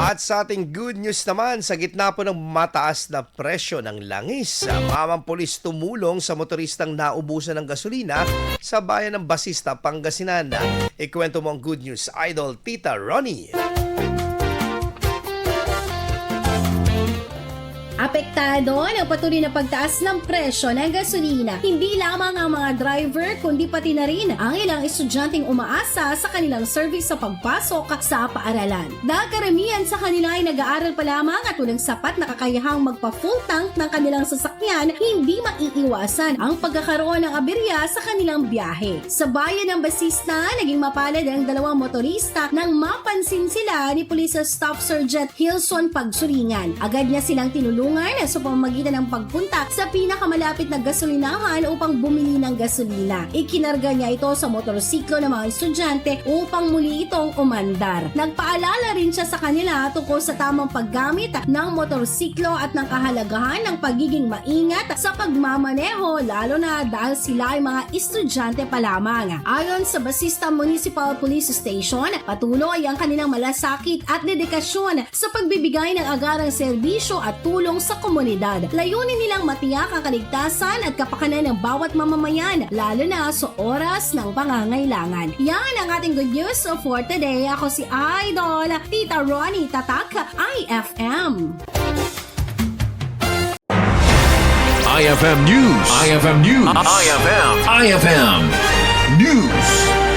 At sa ating good news naman, sa gitna po ng mataas na presyo ng langis, mamang pulis tumulong sa motoristang naubusan ng gasolina sa bayan ng Basista, Pangasinan. Ikwento mo ang good news, Idol Tita Ronnie. Apektado ng patuloy na pagtaas ng presyo ng gasolina. Hindi lamang ang mga driver kundi pati na rin ang ilang estudyanteng umaasa sa kanilang service sa pagpasok sa paaralan. Dahil karamihan sa kanila ay nag-aaral pa lamang at walang sapat na kakayahang magpa-full tank ng kanilang sasakyan, hindi maiiwasan ang pagkakaroon ng aberya sa kanilang biyahe. Sa bayan ng Basista, naging mapalad ang dalawang motorista nang mapansin sila ni Police Staff Sergeant Hilson Pagsuringan. Agad niya silang tinulungan sa pamamagitan ng pagpunta sa pinakamalapit na gasolinahan upang bumili ng gasolina. Ikinarga niya ito sa motorsiklo ng mga estudyante upang muli itong umandar. Nagpaalala rin siya sa kanila tungkol sa tamang paggamit ng motorsiklo at ng kahalagahan ng pagiging maingat sa pagmamaneho, lalo na dahil sila ay mga estudyante pa lamang. Ayon sa Basista Municipal Police Station, patuloy ang kanilang malasakit at dedikasyon sa pagbibigay ng agarang serbisyo at tulong sa komunidad. Layunin nilang matiyak ang kaligtasan at kapakanan ng bawat mamamayan, lalo na sa oras ng pangangailangan. Yan ang ating good news for today. Ako si Idol Tita Ronnie Tatak, IFM. IFM News. IFM News. IFM News.